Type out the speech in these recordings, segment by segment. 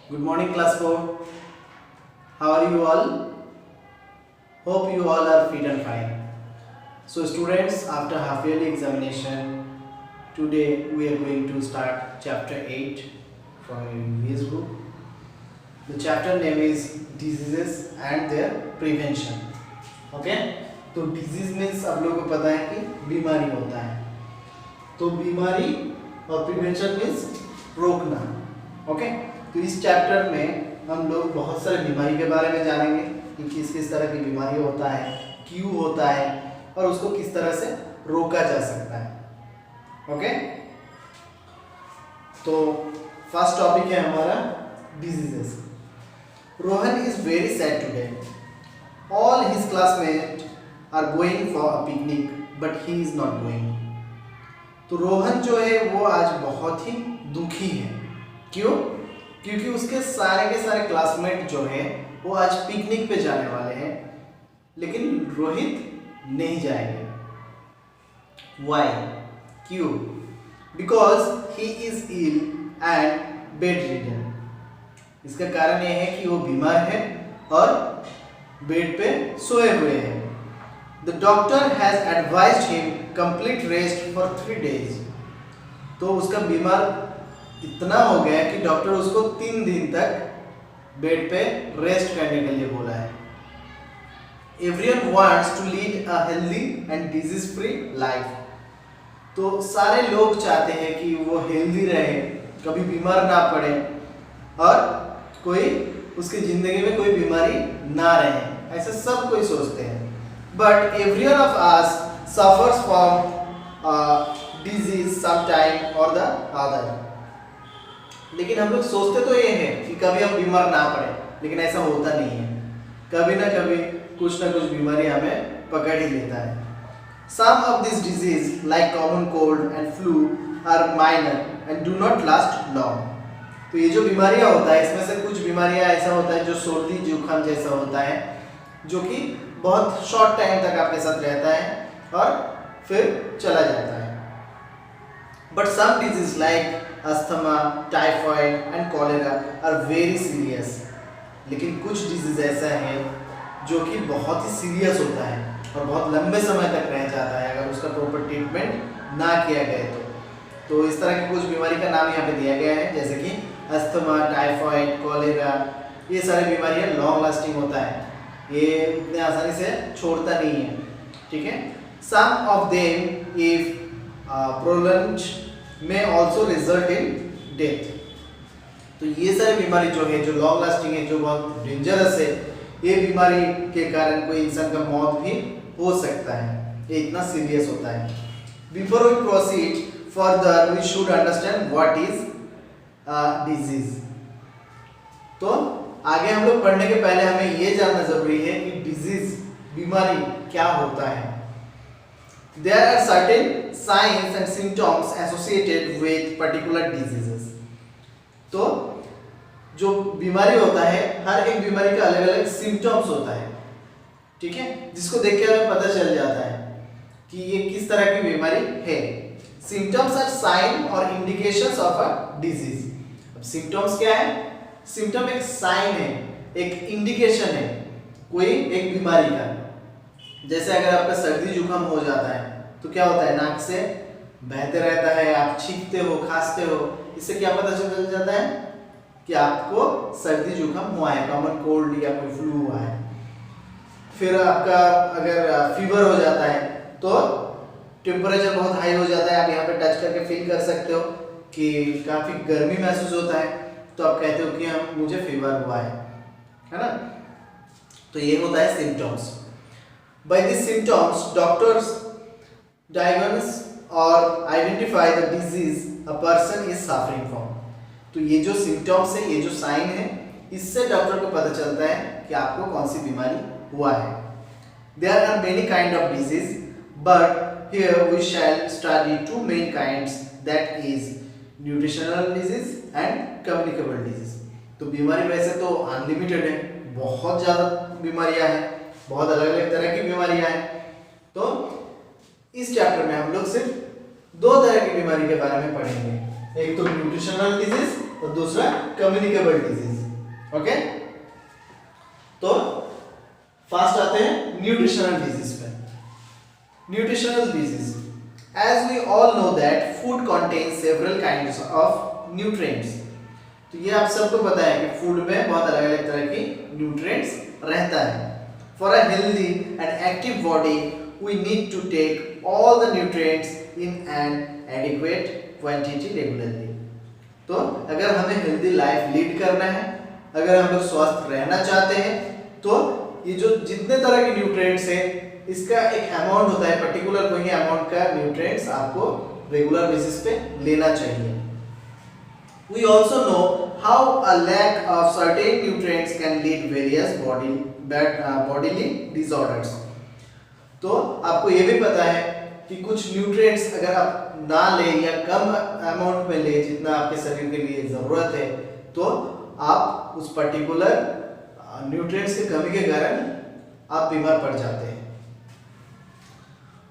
Good morning, class 4. How are you all? Hope you all are fit and fine. So, students, after half yearly examination, today we are going to start chapter 8 from your EVS book. The chapter name is Diseases and their Prevention. Okay? तो disease means आप लोगों को पता है कि बीमारी होता है. तो बीमारी और प्रिवेंशन मीन्स रोकना. ओके? तो इस चैप्टर में हम लोग बहुत सारे बीमारी के बारे में जानेंगे कि किस किस तरह की बीमारी होता है, क्यों होता है और उसको किस तरह से रोका जा सकता है. ओके? तो फर्स्ट टॉपिक है हमारा diseases. Rohan is very sad today. All his classmate are going for a picnic but he is not going. तो रोहन जो है वो आज बहुत ही दुखी है. क्यों? क्योंकि उसके सारे के सारे क्लासमेट जो है वो आज पिकनिक पे जाने वाले हैं, लेकिन रोहित नहीं जाएंगे. Why? क्यों? Because he is ill and bedridden. इसका कारण यह है कि वो बीमार है और बेड पे सोए हुए हैं. The doctor has advised him complete rest for 3 days. तो उसका बीमार इतना हो गया कि डॉक्टर उसको 3 दिन तक बेड पे रेस्ट करने के लिए बोला है. Everyone wants to lead a healthy and disease-free life. तो सारे लोग चाहते हैं कि वो हेल्दी रहे, कभी बीमार ना पड़े और कोई उसकी जिंदगी में कोई बीमारी ना रहे. ऐसा सब कोई सोचते हैं. But everyone of us suffers from disease sometime or the other. लेकिन हम लोग सोचते तो ये है कि कभी हम बीमार ना पड़े, लेकिन ऐसा होता नहीं है. कभी ना कभी कुछ ना कुछ बीमारी हमें पकड़ ही लेता है. Some of these diseases like common cold and flu are minor and do not last long. तो ये जो बीमारियां होता है इसमें से कुछ बीमारियां ऐसा होता है जो सर्दी जुकाम जैसा होता है, जो कि बहुत शॉर्ट टाइम तक आपके साथ रहता है और फिर चला जाता है. But some diseases like asthma, typhoid and cholera are very serious. लेकिन कुछ डिजीज ऐसा है जो कि बहुत ही सीरियस होता है और बहुत लंबे समय तक रह जाता है अगर उसका प्रॉपर ट्रीटमेंट ना किया गया तो इस तरह की कुछ बीमारी का नाम यहाँ पे दिया गया है, जैसे कि अस्थमा, टाइफाइड, कॉलेरा. ये सारी बीमारियाँ लॉन्ग लास्टिंग होता है, ये इतने आसानी से छोड़ता नहीं है. ठीक है. Some of them if prolonged may also result in death. तो ये सारी बीमारी जो है, जो लॉन्ग लास्टिंग है, जो बहुत डेंजरस है, ये बीमारी के कारण कोई इंसान का मौत भी हो सकता है. ये इतना सीरियस होता है. Before we proceed further, we should understand what is disease. तो आगे हम लोग पढ़ने के पहले हमें ये जानना जरूरी है कि डिजीज बीमारी क्या होता है. There are certain signs and symptoms associated with particular diseases. तो जो बीमारी होता है, हर एक बीमारी का अलग अलग सिम्टम्स होता है. ठीक है, जिसको देख के हमें पता चल जाता है कि ये किस तरह की बीमारी है. सिम्टम्स आर साइन और इंडिकेशंस ऑफ अ डिजीज. अब सिम्टम्स क्या है? सिम्टम एक साइन है, एक इंडिकेशन है कोई एक बीमारी का. जैसे अगर आपका सर्दी जुकाम हो जाता है तो क्या होता है, नाक से बहते रहता है, आप छींकते हो, खांसते हो. इससे क्या पता चल जाता है कि आपको सर्दी जुकाम हुआ है, कॉमन कोल्ड या कोई फ्लू हुआ है. फिर आपका अगर फीवर हो जाता है तो टेम्परेचर बहुत हाई हो जाता है, आप यहाँ पे टच करके फील कर सकते हो कि काफ़ी गर्मी महसूस होता है, तो आप कहते हो कि मुझे फीवर हुआ है ना. तो ये होता है symptoms. By these symptoms, doctors diagnose or identify the disease a person is suffering from. तो ये जो symptoms है, ये जो sign है, इससे डॉक्टर को पता चलता है कि आपको कौन सी बीमारी हुआ है. There are many kind of disease, but here we shall study two main kinds, that is nutritional disease and communicable disease. तो बीमारी वैसे तो अनलिमिटेड है, बहुत ज़्यादा बीमारियां हैं, बहुत अलग अलग तरह की बीमारियां हैं. तो इस चैप्टर में हम लोग सिर्फ 2 तरह की बीमारी के बारे में पढ़ेंगे. एक तो न्यूट्रिशनल डिजीज और दूसरा कम्युनिकेबल डिजीज। ओके, तो फर्स्ट आते हैं न्यूट्रिशनल डिजीज पे। Nutritional disease, as we all know that food contains several kinds of nutrients. तो ये आप सबको पता है कि फूड में बहुत अलग अलग तरह की न्यूट्रिएंट्स रहता है। For a healthy and active body we need to take all the nutrients in an adequate quantity regularly. तो अगर हमें हेल्दी लाइफ लीड करना है, अगर हम लोग स्वस्थ रहना चाहते हैं, तो ये जो जितने तरह के न्यूट्रिएंट्स हैं इसका एक अमाउंट होता है, पर्टिकुलर कोई अमाउंट का न्यूट्रिएंट्स आपको रेगुलर बेसिस पे लेना चाहिए। We also know how a lack of certain nutrients can lead various bodily disorders. तो आपको ये भी पता है कि कुछ न्यूट्रिएंट्स अगर आप ना लें या कम अमाउंट में लें जितना आपके शरीर के लिए ज़रूरत है, तो आप उस पर्टिकुलर न्यूट्रिएंट्स की कमी के कारण आप बीमार पड़ जाते हैं।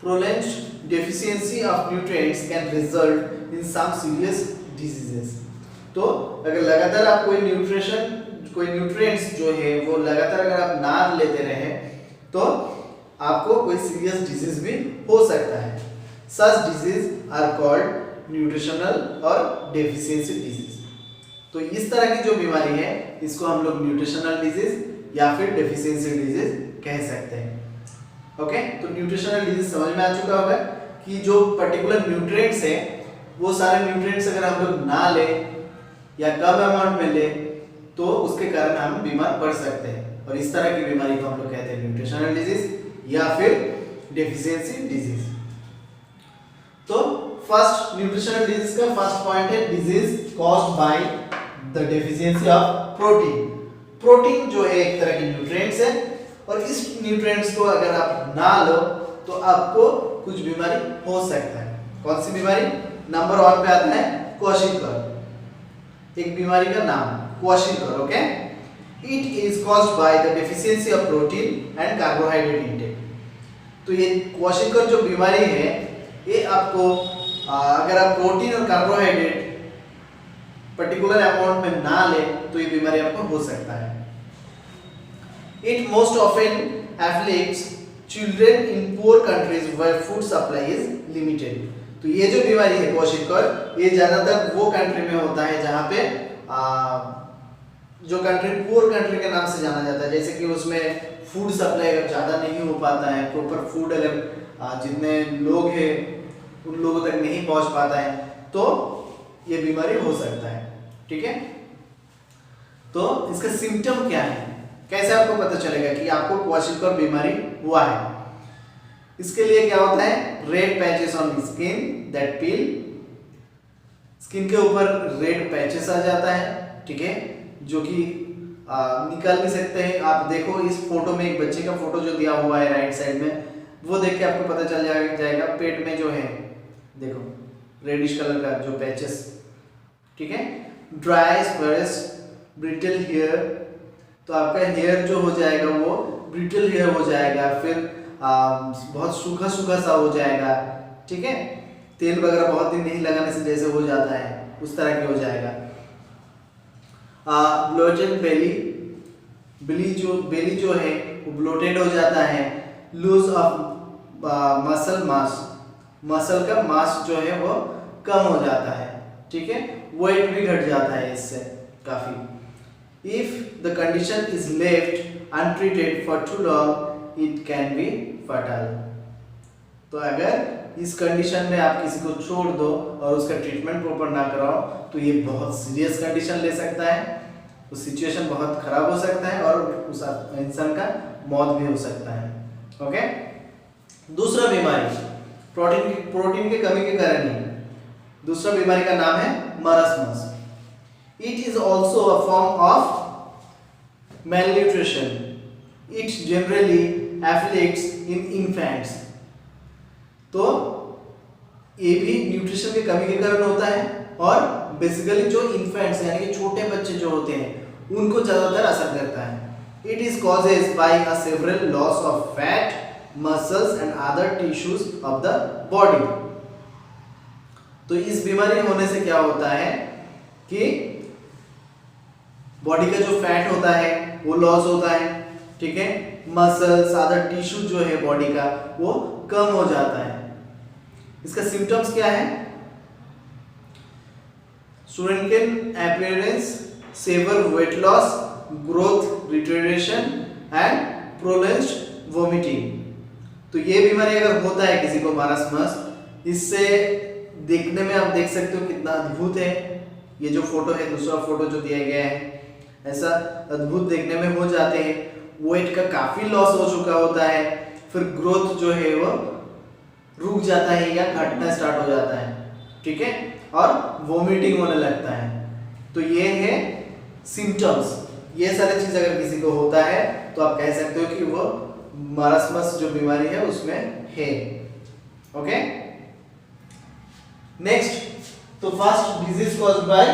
Prolonged deficiency of nutrients can result in some serious diseases. तो अगर लगातार आप कोई न्यूट्रिएंट्स जो है वो लगातार अगर आप ना लेते रहे तो आपको कोई सीरियस डिजीज भी हो सकता है। Such disease are called nutritional और डेफिशिएंसी डिजीज। तो इस तरह की जो बीमारी है इसको हम लोग न्यूट्रिशनल डिजीज या फिर डेफिशिएंसी डिजीज कह सकते हैं। ओके, तो न्यूट्रिशनल डिजीज समझ में आ चुका होगा कि जो पर्टिकुलर न्यूट्रिएंट्स हैं वो सारे न्यूट्रिएंट्स अगर हम लोग ना लें या कम अमाउंट में ले तो उसके कारण हम बीमार पड़ सकते हैं, और इस तरह की बीमारी को हम लोग कहते हैं न्यूट्रिशनल डिजीज या फिर डेफिशिएंसी डिजीज। तो फर्स्ट न्यूट्रिशनल डिजीज का फर्स्ट पॉइंट है disease caused by the deficiency of protein. Protein जो है एक तरह की न्यूट्रिएंट्स है, और इस न्यूट्रिएंट्स को अगर आप ना लो तो आपको कुछ बीमारी हो सकता है। कौन सी बीमारी? नंबर 1 पे आता है क्वोशिकर। एक बीमारी का नाम kwashiorkor. Okay, it is caused by the deficiency of protein and carbohydrate intake. तो ये क्वोशिकर जो बीमारी है ये आपको अगर आप प्रोटीन और कार्बोहाइड्रेट पर्टिकुलर अमाउंट में ना ले तो ये बीमारी आपको हो सकता है। It most often afflicts children in poor countries where food supply is limited. तो ये जो बीमारी है क्वोशिकर ये ज़्यादातर वो कंट्री में होता है जहाँ पे जो कंट्री पुअर कंट्री के नाम से जाना जाता है, जैसे कि उसमें फूड सप्लाई अगर ज़्यादा नहीं हो पाता है, प्रॉपर फूड अगर जितने लोग हैं उन लोगों तक नहीं पहुँच पाता है तो ये बीमारी हो सकता है। ठीक है, तो इसका सिम्टम क्या है, कैसे आपको पता चलेगा कि आपको क्वोशिकर बीमारी हुआ है? इसके लिए क्या होता है, red patches on skin that peel. Skin के ऊपर रेड पैचेस आ जाता है, ठीक है, जो कि निकल भी सकते हैं। आप देखो इस फोटो में एक बच्चे का फोटो जो दिया हुआ है राइट साइड में, वो देख के आपको पता चल जाएगा पेट में जो है देखो रेडिश कलर का जो पैचेस। ठीक है, ड्राई स्पर्स ब्रिटल हेयर, तो आपका हेयर जो हो जाएगा वो ब्रिटल हेयर हो जाएगा, फिर बहुत सूखा सूखा सा हो जाएगा। ठीक है, तेल वगैरह बहुत दिन नहीं लगाने से जैसे हो जाता है उस तरह के हो जाएगा। ब्लोटेड बेली जो है वो ब्लोटेड हो जाता है। Lose of muscle mass, muscle का मास जो है वो कम हो जाता है। ठीक है, वेट भी घट जाता है इससे काफी। If the condition is left untreated for too long it can be fertile. तो अगर इस कंडीशन में आप किसी को छोड़ दो और उसका ट्रीटमेंट प्रॉपर ना कराओ तो ये बहुत सीरियस कंडीशन ले सकता है, उस सिचुएशन बहुत खराब हो सकता है और उस इंसान का मौत भी हो सकता है। ओके, दूसरा बीमारी प्रोटीन की कमी के कारण ही, दूसरा बीमारी का नाम है marasmus. It is also a form of malnutrition. It generally afflicts in infants. तो ये भी न्यूट्रिशन की कमी के कारण होता है और बेसिकली जो इन्फेंट्स यानी कि छोटे बच्चे जो होते हैं उनको ज़्यादातर असर करता है। It is causes bye a several loss of fat, muscles and other tissues of the body. तो इस बीमारी होने से क्या होता है कि बॉडी का जो फैट होता है वो लॉस होता है, ठीक है। मसल्स, अदर टिश्यू जो है बॉडी का वो कम हो जाता है। इसका सिम्टम्स क्या है? Student can appearance severe weight loss, growth retardation and prolonged vomiting. तो ये बीमारी अगर होता है किसी को मारास्मस, इससे देखने में आप देख सकते हो कितना अद्भुत है। ये जो फोटो है, दूसरा फोटो जो दिया गया है, ऐसा अद्भुत देखने में हो जाते हैं। वेट का काफी लॉस हो चुका होता है, फिर ग्रोथ जो है वो रुक जाता है या घटना स्टार्ट हो जाता है, ठीक है, और वोमिटिंग होने लगता है। तो ये है सिम्टम्स। ये सारी चीज अगर किसी को होता है तो आप कह सकते हो कि वो मारास्मस जो बीमारी है उसमें है। ओके, नेक्स्ट, तो first disease caused by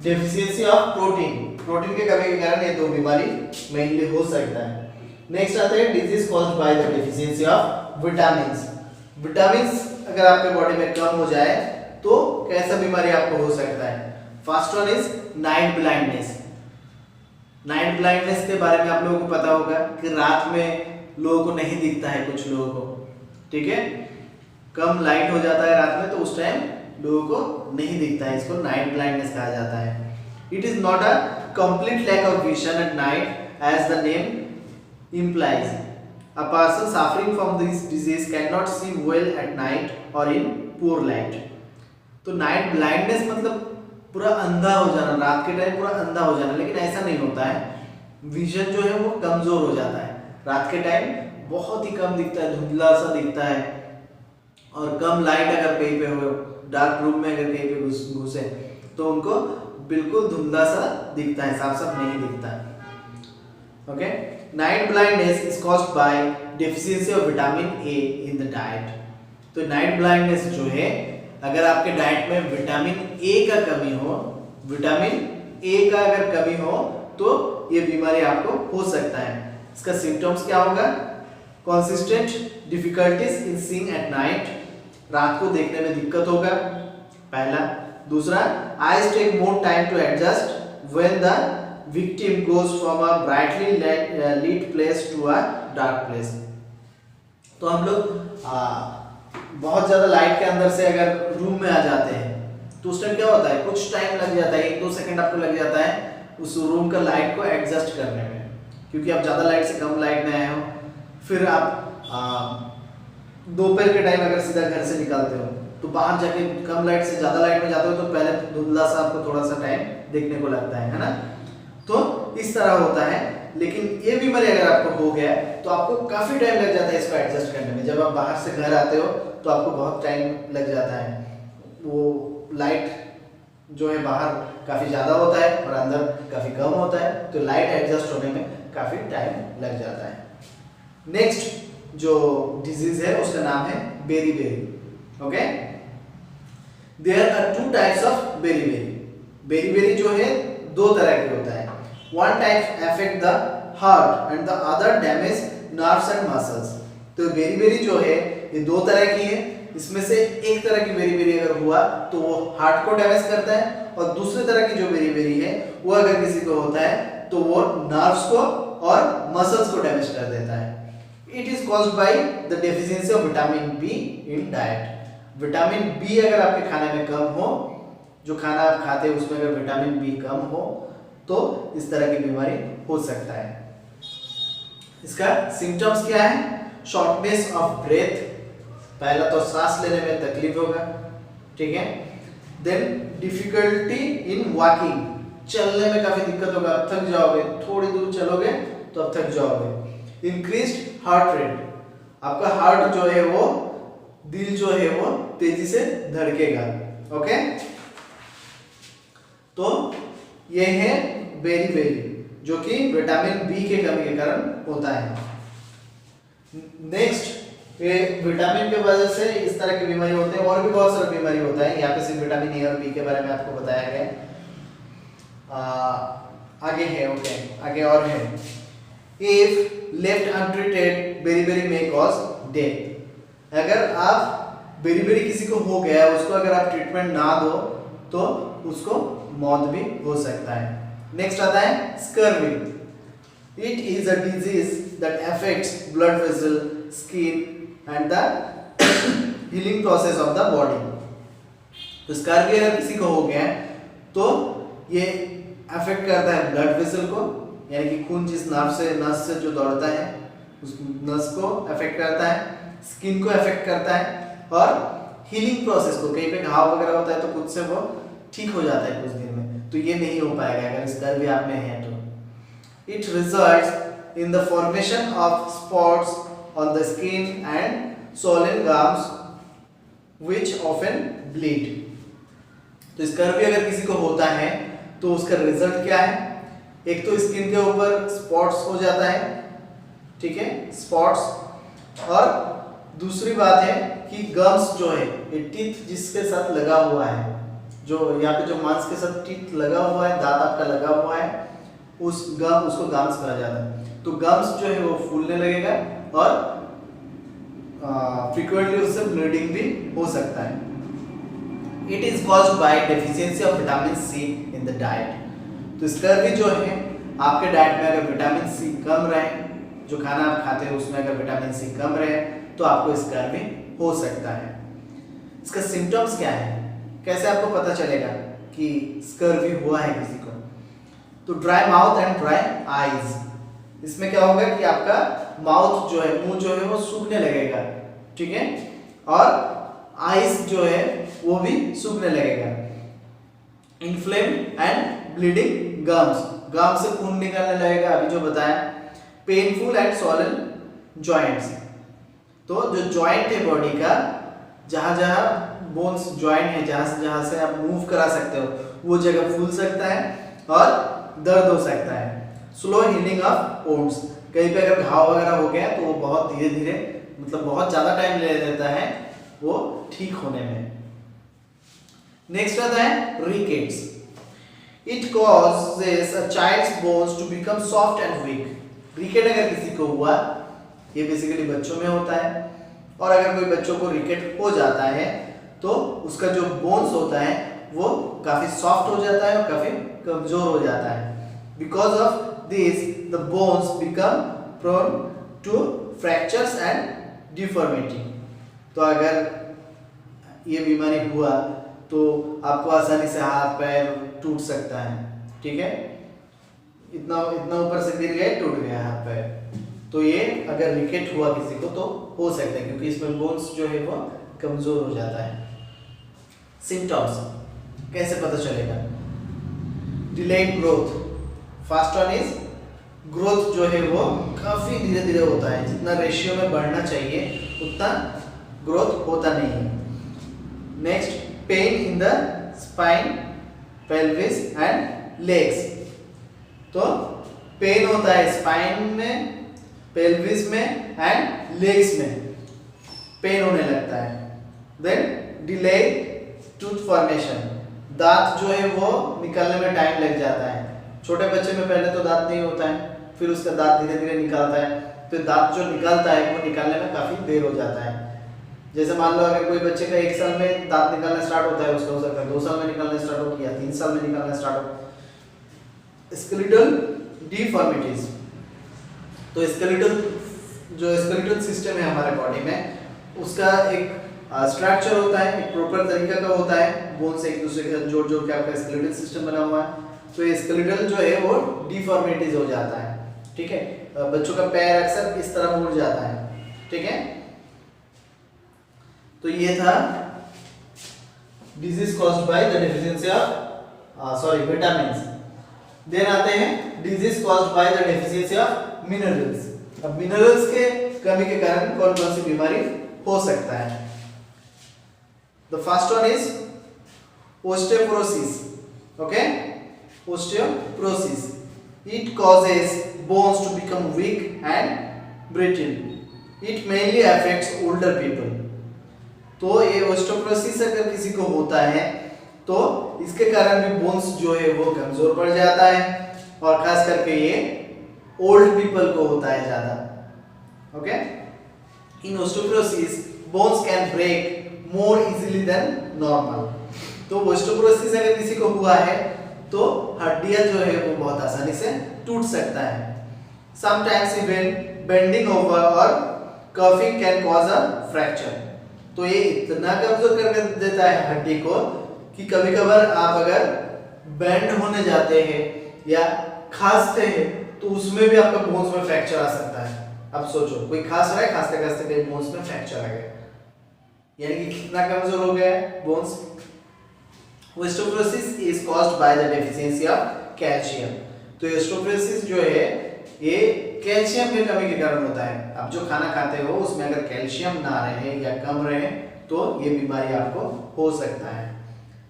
deficiency of protein. Protein के कमी के कारण ये दो बीमारी मेनली हो सकता है। नेक्स्ट आता है disease caused by the deficiency of vitamins. Vitamins अगर आपके बॉडी में कम हो जाए तो कैसा बीमारी आपको हो सकता है? First one is night blindness. Night blindness के बारे में आप लोगों को पता होगा कि रात में लोगों को नहीं दिखता है, कुछ लोगों को, ठीक है, कम लाइट हो जाता है रात में तो उस टाइम लोगों को नहीं दिखता है, इसको नाइट ब्लाइंडनेस कहा जाता है। It is not a complete lack of vision at night as the name implies. A person suffering from this disease cannot see well at night or in poor light. तो night blindness मतलब पूरा अंधा हो जाना, रात के time पूरा अंधा हो जाना, लेकिन ऐसा नहीं होता है। विजन जो है वो कमजोर हो जाता है, रात के टाइम बहुत ही कम दिखता है, धुंधला सा दिखता है, और कम लाइट अगर कहीं पे हो, डार्क रूम में अगर कहीं पे घुसे तो उनको बिल्कुल धुंधला सा दिखता है, साफ साफ नहीं दिखता है। Okay, night blindness is caused by deficiency of vitamin A in the diet. तो नाइट ब्लाइंडनेस जो है, अगर आपके डाइट में विटामिन ए का कमी हो, विटामिन ए का अगर कमी हो तो ये बीमारी आपको हो सकता है। इसका सिम्टम्स क्या होगा? Consistent difficulties in seeing at night, रात को देखने में दिक्कत होगा, पहला। दूसरा, eyes take more time to adjust when the victim goes from a brightly lit place to a dark place. तो हम लोग बहुत ज्यादा लाइट के अंदर से अगर रूम में आ जाते हैं तो उस टाइम क्या होता है, कुछ टाइम लग जाता है, 1-2 सेकंड आपको लग जाता है उस रूम का लाइट को एडजस्ट करने में, क्योंकि आप ज्यादा लाइट से कम लाइट में आए हो। फिर आप दोपहर के टाइम अगर सीधा घर से निकलते हो तो बाहर जाके कम लाइट से ज्यादा लाइट में जाते हो तो पहले धुंधला सा आपको थोड़ा सा टाइम देखने को लगता है ना। तो इस तरह होता है, लेकिन ये बीमारी अगर आपको हो गया तो आपको काफी टाइम लग जाता है इसको एडजस्ट करने में। जब आप बाहर से घर आते हो तो आपको बहुत टाइम लग जाता है, वो लाइट जो है बाहर काफी ज्यादा होता है और अंदर काफी कम होता है, तो लाइट एडजस्ट होने में काफी टाइम लग जाता है। नेक्स्ट जो डिजीज है उसका नाम है beriberi. Okay, there are 2 types of beriberi. Beriberi जो है 2 तरह के होता है। One type affect the heart and the other damage nerves and muscles. तो बेरीबेरी जो है ये 2 तरह की है। इसमें से एक तरह की बेरीबेरी अगर हुआ तो वो हार्ट को डैमेज करता है, और दूसरी तरह की जो बेरीबेरी है वो अगर किसी को होता है तो वो नर्व्स को और मसल्स को डैमेज कर देता है। It is caused by the deficiency of vitamin B in diet. Vitamin B अगर आपके खाने में कम हो, जो खाना आप खाते हैं उसमें अगर विटामिन बी कम हो तो इस तरह की बीमारी हो सकता है। इसका सिम्टम्स क्या है? शॉर्टनेस ऑफ ब्रेथ, पहला तो सांस लेने में तकलीफ होगा, ठीक है। देन डिफिकल्टी इन वॉकिंग, चलने में काफी दिक्कत होगा, आप थक जाओगे, थोड़ी दूर चलोगे तो आप थक जाओगे। इंक्रीज्ड हार्ट रेट, आपका हार्ट जो है वो, दिल जो है वो तेजी से धड़केगा। ओके, तो ये है बेरीबेरी जो कि विटामिन बी के कमी के कारण होता है। नेक्स्ट, ये विटामिन के वजह से इस तरह की बीमारी होते हैं, और भी बहुत सारी बीमारी होता है। यहाँ पे सिर्फ विटामिन ए और बी के बारे में आपको बताया गया। आगे है, ओके, आगे और है। If left untreated beriberi may cause death. अगर आप बेरीबेरी किसी को हो गया, उसको अगर आप ट्रीटमेंट ना दो तो उसको मौत भी हो सकता है। नेक्स्ट आता है scurvy. It is a disease that affects blood vessel, skin and the healing process of the body. तो स्कर्वी अगर किसी को हो गया है तो ये अफेक्ट करता है ब्लड वेसल को, यानी कि खून जिस नस से जो दौड़ता है उस नस को अफेक्ट करता है, स्किन को अफेक्ट करता है और हीलिंग प्रोसेस को, कहीं पे घाव वगैरह होता है तो खुद से वो ठीक हो जाता है कुछ दिन में, तो ये नहीं हो पाएगा अगर स्कर्वी आप में है तो। It results in the formation of spots on the skin and swollen gums which often bleed। तो स्कर्वी अगर किसी को होता है तो उसका रिजल्ट क्या है? एक तो स्किन के ऊपर स्पॉट्स हो जाता है, ठीक है, स्पॉट्स, और दूसरी बात है कि गम्स जो है ये टीथ जिसके साथ लगा हुआ है, जो यहाँ पे जो मांस के साथ टीथ लगा हुआ है, दांत आपका लगा हुआ है, उसको गम्स कहा जाता है। तो गम्स जो है वो फूलने लगेगा और फ्रीक्वेंटली उससे ब्लीडिंग भी हो सकता है। It is caused by deficiency of vitamin C in the diet. तो स्कर्वी जो है आपके डाइट में अगर विटामिन सी कम रहे, जो खाना आप खाते हो उसमें अगर विटामिन सी कम रहे तो आपको स्कर्वी हो सकता है। इसका सिम्टम्स क्या है, कैसे आपको पता चलेगा कि स्कर्वी हुआ है किसी को? तो dry mouth and dry eyes. इसमें क्या होगा कि आपका माउथ जो है, मुंह जो है वो सूखने लगेगा, ठीक है, और आईज जो है वो भी सूखने लगेगा। इन्फ्लेम्ड एंड ब्लीडिंग गम्स, गम से खून निकलने लगेगा, अभी जो बताया। पेनफुल एंड स्वॉलन जॉइंट्स, तो जो जॉइंट है बॉडी का, जहां जहां बोन्स जॉइंट है, जहां से आप मूव करा सकते हो वो जगह फूल सकता है और दर्द हो सकता है। स्लो हीलिंग ऑफ वुंड्स, कहीं पे अगर घाव वगैरह हो गया तो वो बहुत धीरे धीरे, मतलब बहुत ज्यादा टाइम ले लेता है वो ठीक होने में। नेक्स्ट आता है rickets. It causes a child's bones to become soft and weak. Ricket अगर किसी को हुआ, ये बेसिकली बच्चों में होता है, और अगर कोई बच्चों को रिकेट हो जाता है तो उसका जो बोन्स होता है वो काफी सॉफ्ट हो जाता है और काफी कमजोर हो जाता है। Because of this the bones become prone to fractures and deformity. तो अगर ये बीमारी हुआ तो आपको आसानी से हाथ पैर टूट सकता है, ठीक है, इतना ऊपर से गिर गए, टूट गया हाथ पैर। तो ये अगर रिकेट हुआ किसी को तो हो सकता है, क्योंकि इसमें बोन्स जो है वो कमजोर हो जाता है। सिम्टम्स कैसे पता चलेगा? Delayed growth. First one is growth जो है वो काफी धीरे धीरे होता है, जितना रेशियो में बढ़ना चाहिए उतना ग्रोथ होता नहीं है। Next, pain in the spine, pelvis and legs. तो पेन होता है स्पाइन में, पेल्विस में एंड लेग्स में पेन होने लगता है। देन डिलेड टूथ फॉर्मेशन, दांत जो है वो निकलने में टाइम लग जाता है। छोटे बच्चे में पहले तो दांत नहीं होता है, फिर उसका दांत धीरे धीरे निकलता है, फिर दांत जो निकलता है वो निकलने में काफी देर हो जाता है। जैसे मान लो अगर कोई बच्चे का 1 साल में दांत निकलना स्टार्ट होता है, उसका हो सकता है 2 साल में निकलना स्टार्ट हो या 3 साल में निकलना स्टार्ट हो। स्केलेटल डिफॉर्मिटीज, तो स्केलेटल सिस्टम है हमारे बॉडी में, उसका एक स्ट्रक्चर होता है, एक प्रॉपर तरीका का होता है, बोन से एक दूसरे के साथ जोड़ जोड़ के आपका स्केलेटल सिस्टम बना हुआ है। तो ये स्केलेटल जो है वो डिफॉर्मिटीज हो जाता है, ठीक है। बच्चों का पैर अक्सर इस तरह मुड़ जाता है, ठीक है। तो ये था disease caused by the deficiency of vitamins. Then आते हैं disease caused by the deficiency of minerals. अब मिनरल्स के कमी के कारण कौन कौन सी बीमारी हो सकता है? The first one is osteoporosis, okay, osteoporosis. It causes bones to become weak and brittle. It mainly affects older people. तो ये osteoporosis अगर किसी को होता है तो इसके कारण भी बोन्स जो है वो कमजोर पड़ जाता है, और खास करके ये ओल्ड पीपल को होता है ज्यादा, okay. In osteoporosis bones can break more easily than normal. तो osteoporosis अगर किसी को हुआ है तो हड्डियां जो है वो बहुत आसानी से टूट सकता है। समटाइम्स इवन बेंडिंग ओवर और curving can cause a fracture. तो ये इतना कमजोर कर देता है हड्डी को कि कभी कभार आप अगर बेंड होने जाते हैं या खांसते हैं तो उसमें भी आपका बोन्स में फ्रैक्चर आ सकता है। अब सोचो कोई खांस रहा है, खांसते खांसते कहीं बोन्स में फ्रैक्चर आ गया, यानी कि कितना कमजोर हो गया है bones. Osteoporosis is caused by the deficiency of calcium. तो ओस्टियोपोरोसिस जो है ये कैल्शियम की कमी के कारण होता है। आप जो खाना खाते हो उसमें अगर कैल्शियम ना रहे या कम रहे तो ये बीमारी आपको हो सकता है।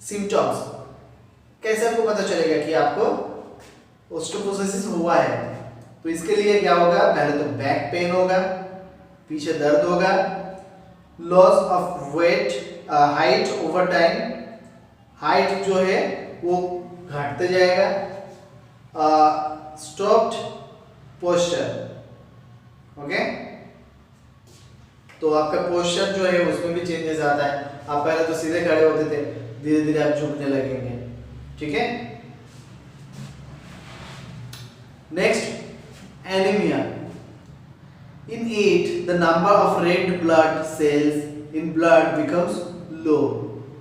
सिम्टम्स, कैसे आपको पता चलेगा कि आपको ओस्टियोपोरोसिस हुआ है? तो इसके लिए क्या होगा, पहले तो बैक पेन होगा, पीछे दर्द होगा, loss of weight, height over time, height जो है वो घटते जाएगा, स्टॉप्ड पोस्चर, ओके। तो आपका पोस्चर जो है उसमें भी चेंजेस आता है। आप पहले तो सीधे खड़े होते थे, धीरे धीरे आप झुकने लगेंगे, ठीक है। Next, anaemia. In age, the number of red blood cells in blood becomes low.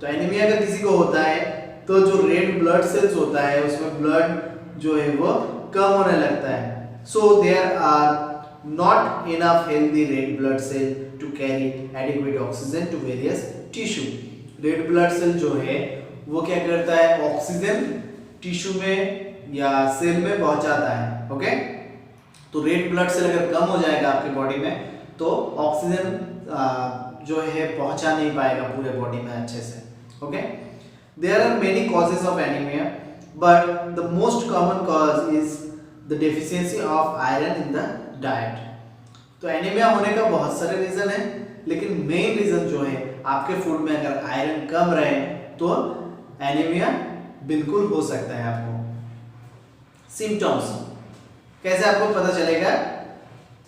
तो एनीमिया अगर किसी को होता है तो जो रेड ब्लड सेल्स होता है उसमें ब्लड जो है वो कम होने लगता है। So there are not enough healthy red blood cell to carry adequate oxygen to various tissue. Red blood cell जो है वो क्या करता है, ऑक्सीजन टिश्यू में या सेल में पहुंचाता है, ओके। तो रेड ब्लड सेल अगर कम हो जाएगा आपके बॉडी में तो ऑक्सीजन जो है पहुंचा नहीं पाएगा पूरे बॉडी में अच्छे से, okay. There are many causes of anaemia but the most common cause is the deficiency of iron in the diet. तो एनीमिया होने का बहुत सारे रीजन है, लेकिन मेन रीजन जो है आपके फूड में अगर आयरन कम रहे तो एनीमिया बिल्कुल हो सकता है आपको। सिम्टम्स, कैसे आपको पता चलेगा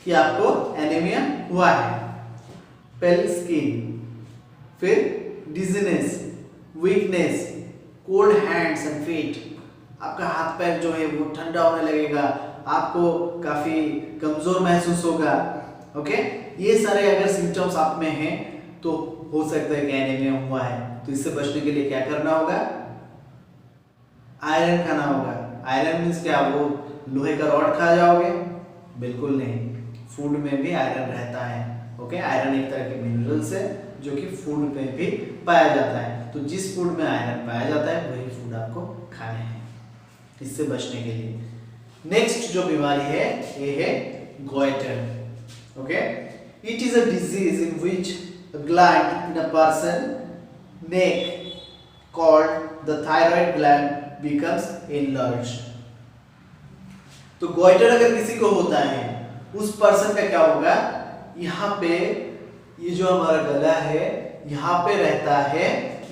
कि आपको एनीमिया हुआ है? पेल स्किन, फिर dizziness, weakness, cold hands and feet, आपका हाथ पैर जो है वो ठंडा होने लगेगा, आपको काफी कमजोर महसूस होगा, ओके। ये सारे अगर सिम्टम्स आप में हैं तो हो सकता है कि एनीमिया हुआ है। तो इससे बचने के लिए क्या करना होगा, आयरन खाना होगा। आयरन मीन्स क्या, वो लोहे का रॉड खा जाओगे? बिल्कुल नहीं, फूड में भी आयरन रहता है, ओके। आयरन एक तरह के मिनरल्स है जो कि फूड में भी पाया जाता है। तो जिस फूड में आयरन पाया जाता है वही फूड आपको खाने हैं इससे बचने के लिए। नेक्स्ट जो बीमारी है ये है goitre, okay. It is a disease in which a gland in a person neck called the thyroid gland becomes enlarged. तो गोइटर अगर किसी को होता है उस पर्सन का क्या होगा, यहाँ पे ये जो हमारा गला है यहाँ पे रहता है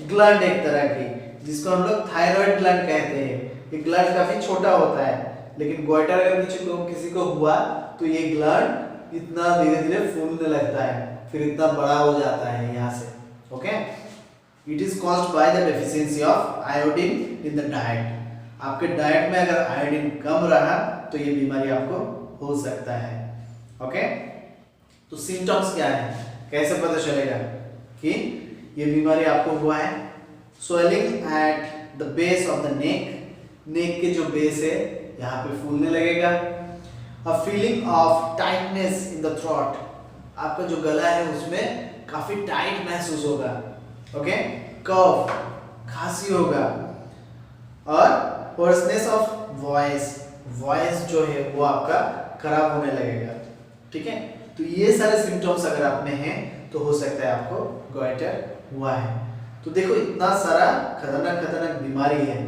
ग्लैंड एक तरह की, जिसको हम लोग थायराइड ग्लैंड कहते हैं। ये ग्लैंड काफी छोटा होता है, लेकिन गोइटर अगर किसी को हुआ तो ये ग्लैंड इतना धीरे धीरे फूलने लगता है, फिर इतना बड़ा हो जाता है यहाँ से, okay. It is caused by the deficiency of iodine in the diet. आपके डाइट में अगर आयोडीन कम रहा तो ये बीमारी आपको हो सकता है, ओके। तो सिम्टम्स क्या है, कैसे पता चलेगा कि ये बीमारी आपको हुआ है? Swelling at the base of the neck, neck के जो बेस है यहाँ पे फूलने लगेगा। A feeling of tightness in the throat, आपका जो गला है उसमें काफी टाइट महसूस होगा, ओके। कफ, खांसी होगा। और होर्सनेस ऑफ वॉइस, वॉइस जो है वो आपका खराब होने लगेगा, ठीक है। तो ये सारे सिम्टम्स अगर आप में हैं तो हो सकता है आपको गोइटर हुआ है। तो देखो इतना सारा खतरनाक बीमारी है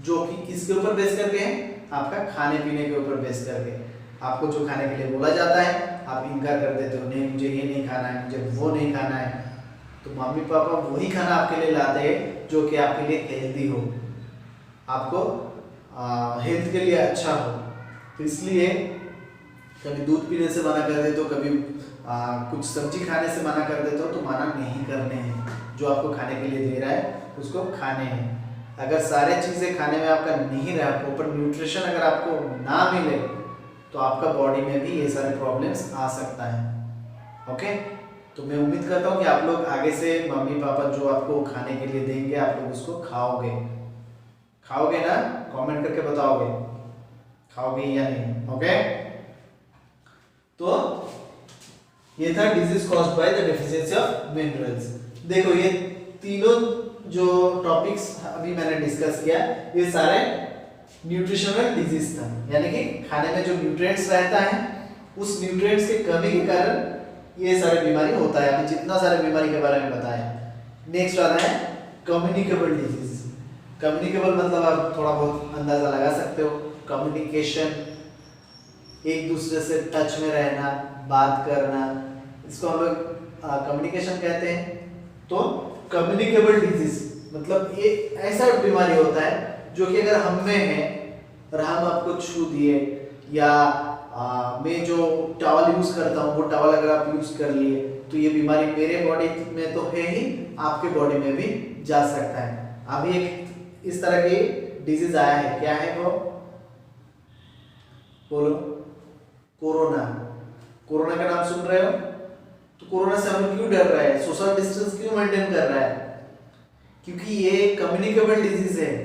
जो कि किसके ऊपर बेस करके है, आपका खाने पीने के ऊपर बेस करके। आपको जो खाने के लिए बोला जाता है आप इनकार कर देते हो, नहीं मुझे ये नहीं खाना है, मुझे वो नहीं खाना है। तो मम्मी पापा वही खाना आपके लिए लाते हैं जो कि आपके लिए हेल्दी हो, आपको हेल्थ के लिए अच्छा हो। तो इसलिए कभी दूध पीने से मना कर देते हो, कभी कुछ सब्जी खाने से मना कर देते हो, तो मना नहीं करने हैं। जो आपको खाने के लिए दे रहा है उसको खाने हैं। अगर सारे चीज़ें खाने में आपका नहीं रहा, प्रॉपर न्यूट्रिशन अगर आपको ना मिले, तो आपका बॉडी में भी ये सारे प्रॉब्लम्स आ सकता है। ओके, तो मैं उम्मीद करता हूँ कि आप लोग आगे से मम्मी पापा जो आपको खाने के लिए देंगे आप लोग उसको खाओगे ना? कमेंट करके बताओगे खाओगे या नहीं। ओके, तो ये था disease caused by the deficiency of minerals. देखो ये तीनों जो टॉपिक्स अभी मैंने डिस्कस किया ये सारे न्यूट्रिशनल डिजीज था, यानी कि खाने में जो न्यूट्रिएंट्स रहता है उस न्यूट्रिएंट्स के कमी के कारण ये सारे बीमारी होता है। अभी जितना सारे बीमारी के बारे में बताया। नेक्स्ट आता है कम्युनिकेबल डिजीज। कम्युनिकेबल मतलब आप थोड़ा बहुत अंदाजा लगा सकते हो, कम्युनिकेशन, एक दूसरे से टच में रहना, बात करना, इसको हम लोग कम्युनिकेशन कहते हैं। तो कम्युनिकेबल डिजीज मतलब ये ऐसा बीमारी होता है जो कि अगर हम में है और हम आपको छू दिए या मैं जो टॉवल यूज करता हूँ वो टॉवल अगर आप यूज कर लिए तो ये बीमारी मेरे बॉडी में तो है ही, आपके बॉडी में भी जा सकता है। अभी एक इस तरह की डिजीज आया है, क्या है वो? बोलो। कोरोना। कोरोना का नाम सुन रहे हो? तो कोरोना से हम लोग क्यों डर रहे हैं? सोशल डिस्टेंस क्यों मेंटेन कर रहा है? क्योंकि ये कम्युनिकेबल डिजीज है।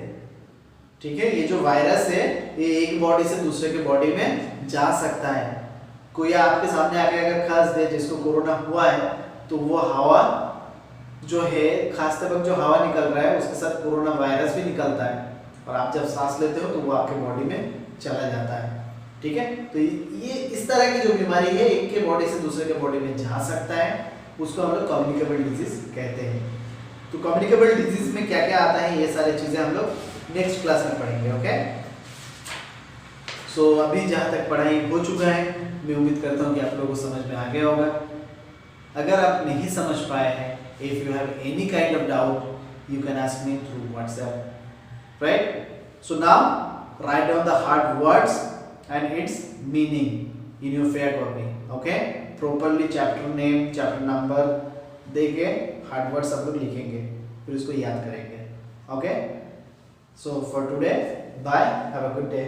ठीक है, ये जो वायरस है ये एक बॉडी से दूसरे के बॉडी में जा सकता है। कोई आपके सामने आके अगर खांस दे जिसको कोरोना हुआ है तो वो हवा जो है, खांसते वक्त जो हवा निकल रहा है उसके साथ कोरोना वायरस भी निकलता है और आप जब सांस लेते हो तो वो आपके बॉडी में चला जाता है। ठीक है, तो ये इस तरह की जो बीमारी है एक के बॉडी से दूसरे के बॉडी में जा सकता है, उसको हम लोग कम्युनिकेबल डिजीज कहते हैं। तो कम्युनिकेबल डिजीज में क्या क्या आता है ये सारी चीजें हम लोग नेक्स्ट क्लास में पढ़ेंगे। ओके, सो अभी जहाँ तक पढ़ाई हो चुका है मैं उम्मीद करता हूँ कि आप लोगों को समझ में आ गया होगा। अगर आप नहीं समझ पाए हैं, if you have any kind of doubt you can ask me through WhatsApp, right? So now write down the hard words and its meaning in your fair copy. Okay, properly chapter name, chapter number देके hard words सब लोग लिखेंगे, फिर उसको याद करेंगे। Okay, so for today bye, have a good day.